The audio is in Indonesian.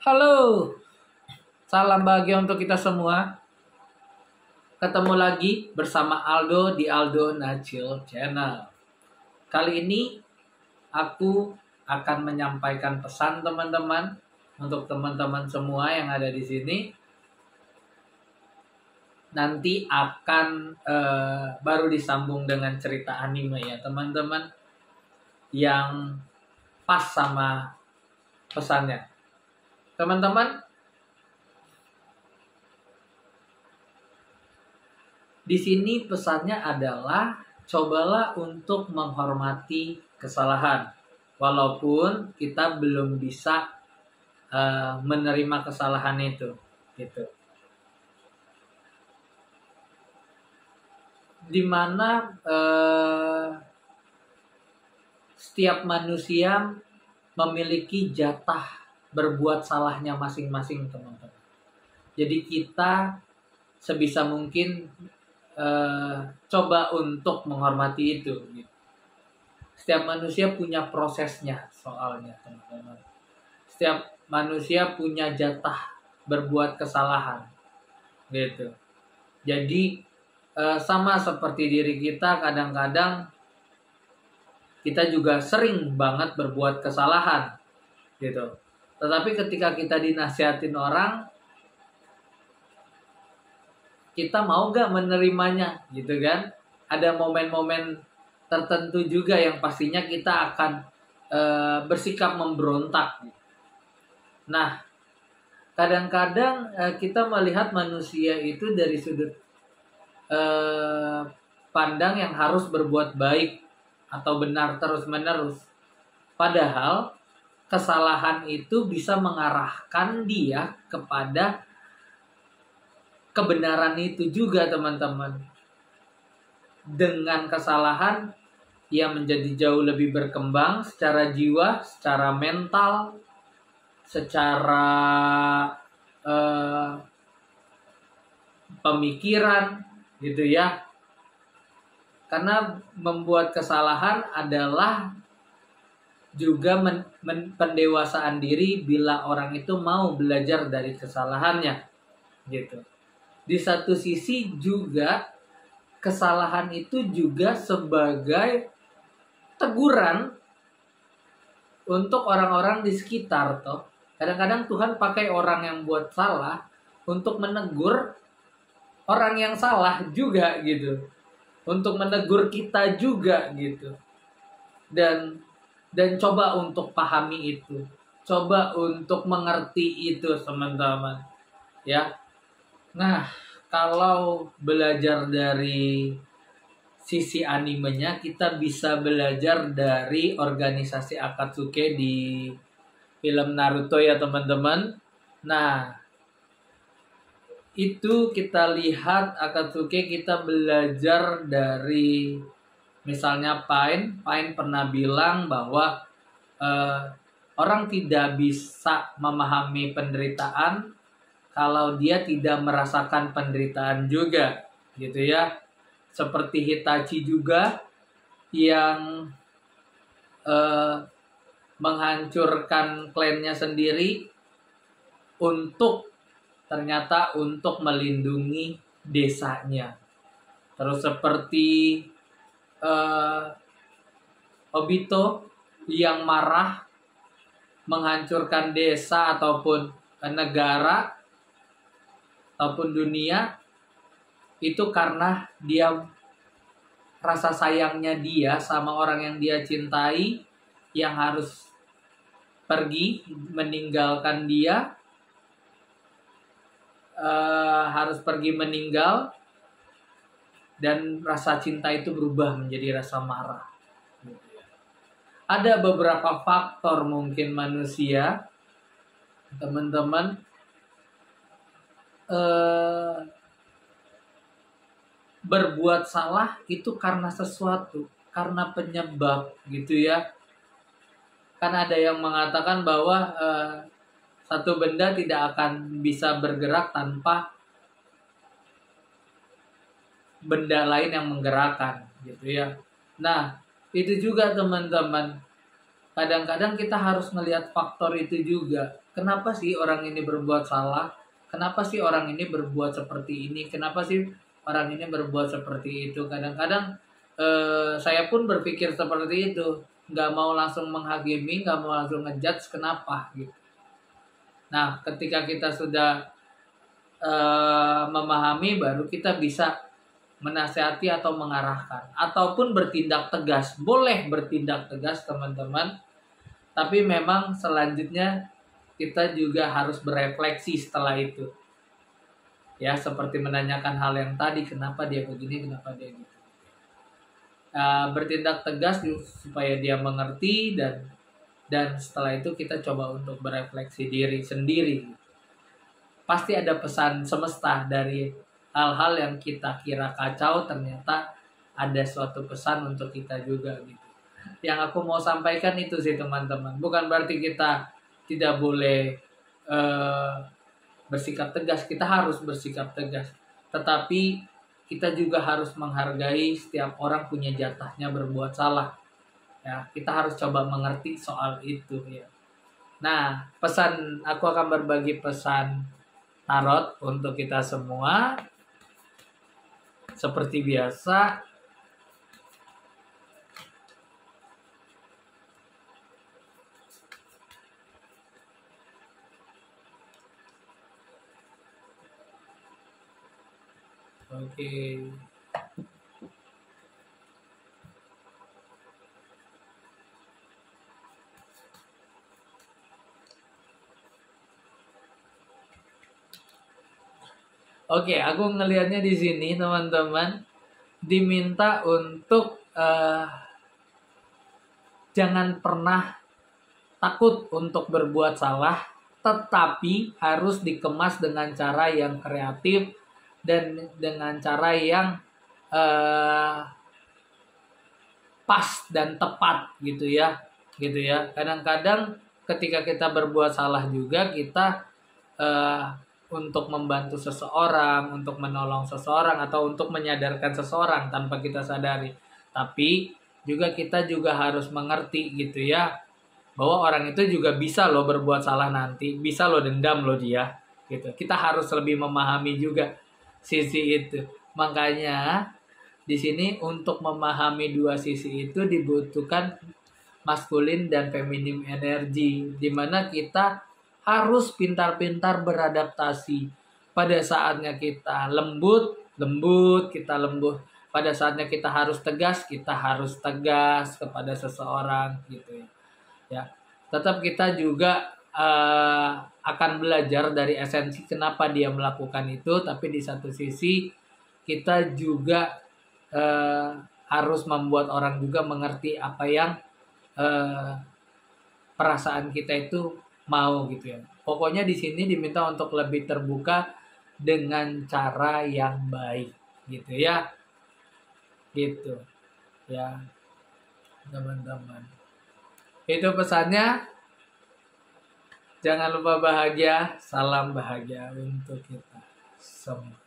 Halo, salam bahagia untuk kita semua. Ketemu lagi bersama Aldo di Aldo Nachil Channel. Kali ini aku akan menyampaikan pesan teman-teman untuk teman-teman semua yang ada di sini. Nanti akan baru disambung dengan cerita anime ya teman-teman, yang pas sama pesannya. Teman-teman, di sini pesannya adalah cobalah untuk menghormati kesalahan, walaupun kita belum bisa menerima kesalahan itu, gitu. Dimana setiap manusia memiliki jatah berbuat salahnya masing-masing, teman-teman. Jadi kita sebisa mungkin coba untuk menghormati itu. Setiap manusia punya prosesnya soalnya, teman-teman. Setiap manusia punya jatah berbuat kesalahan, gitu. Jadi sama seperti diri kita, kadang-kadang kita juga sering banget berbuat kesalahan, gitu. Tetapi ketika kita dinasihatin orang, kita mau gak menerimanya, gitu kan? Ada momen-momen tertentu juga yang pastinya kita akan bersikap memberontak. Nah, kadang-kadang kita melihat manusia itu dari sudut pandang yang harus berbuat baik atau benar terus-menerus. Padahal kesalahan itu bisa mengarahkan dia kepada kebenaran itu juga, teman-teman. Dengan kesalahan, ia menjadi jauh lebih berkembang secara jiwa, secara mental, secara pemikiran, gitu ya. Karena membuat kesalahan adalah juga pendewasaan diri bila orang itu mau belajar dari kesalahannya, gitu. Di satu sisi juga kesalahan itu juga sebagai teguran untuk orang-orang di sekitar toh. Kadang-kadang Tuhan pakai orang yang buat salah untuk menegur orang yang salah juga, gitu. Untuk menegur kita juga, gitu. Dan coba untuk pahami itu. Coba untuk mengerti itu, teman-teman. Ya. Nah, kalau belajar dari sisi animenya, kita bisa belajar dari organisasi Akatsuki di film Naruto ya, teman-teman. Nah, itu kita lihat Akatsuki, kita belajar dari misalnya Pain pernah bilang bahwa orang tidak bisa memahami penderitaan kalau dia tidak merasakan penderitaan juga, gitu ya. Seperti Hitachi juga yang menghancurkan klannya sendiri ternyata untuk melindungi desanya. Terus seperti Obito yang marah menghancurkan desa ataupun negara ataupun dunia, itu karena dia rasa sayangnya dia sama orang yang dia cintai yang harus pergi meninggalkan dia, harus pergi meninggal, dan rasa cinta itu berubah menjadi rasa marah. Ada beberapa faktor mungkin manusia, teman-teman, berbuat salah itu karena sesuatu, karena penyebab, gitu ya. Kan ada yang mengatakan bahwa satu benda tidak akan bisa bergerak tanpa benda lain yang menggerakkan, gitu ya. Nah, itu juga teman-teman. kadang-kadang kita harus melihat faktor itu juga. Kenapa sih orang ini berbuat salah? Kenapa sih orang ini berbuat seperti ini? Kenapa sih orang ini berbuat seperti itu? Kadang-kadang saya pun berpikir seperti itu. Nggak mau langsung menghakimi, nggak mau langsung ngejudge kenapa gitu. Nah, ketika kita sudah memahami, baru kita bisa menasihati atau mengarahkan ataupun bertindak tegas. Boleh bertindak tegas teman-teman, tapi memang selanjutnya kita juga harus berefleksi setelah itu, ya, seperti menanyakan hal yang tadi, kenapa dia begini, kenapa dia gitu. Bertindak tegas supaya dia mengerti, dan setelah itu kita coba untuk berefleksi diri sendiri. Pasti ada pesan semesta dari hal-hal yang kita kira kacau, ternyata ada suatu pesan untuk kita juga gitu. Yang aku mau sampaikan itu sih teman-teman. Bukan berarti kita tidak boleh bersikap tegas. Kita harus bersikap tegas. Tetapi kita juga harus menghargai setiap orang punya jatahnya berbuat salah. Ya, kita harus coba mengerti soal itu ya. Nah, aku akan berbagi pesan tarot untuk kita semua. Seperti biasa, oke. Oke, aku ngelihatnya di sini teman-teman, diminta untuk jangan pernah takut untuk berbuat salah, tetapi harus dikemas dengan cara yang kreatif dan dengan cara yang pas dan tepat gitu ya. Kadang-kadang ketika kita berbuat salah juga, kita untuk membantu seseorang, untuk menolong seseorang, atau untuk menyadarkan seseorang tanpa kita sadari. Tapi kita juga harus mengerti gitu ya, bahwa orang itu juga bisa loh berbuat salah nanti, bisa loh dendam loh dia gitu. Kita harus lebih memahami juga sisi itu. Makanya di sini untuk memahami dua sisi itu dibutuhkan maskulin dan feminim energi, dimana kita harus pintar-pintar beradaptasi. Pada saatnya kita lembut, kita lembut. Pada saatnya kita harus tegas kepada seseorang gitu ya. Tetap kita juga akan belajar dari esensi kenapa dia melakukan itu, tapi di satu sisi kita juga harus membuat orang juga mengerti apa yang perasaan kita itu mau gitu ya. Pokoknya di sini diminta untuk lebih terbuka dengan cara yang baik gitu ya. Gitu ya teman-teman. Itu pesannya. Jangan lupa bahagia, salam bahagia untuk kita semua.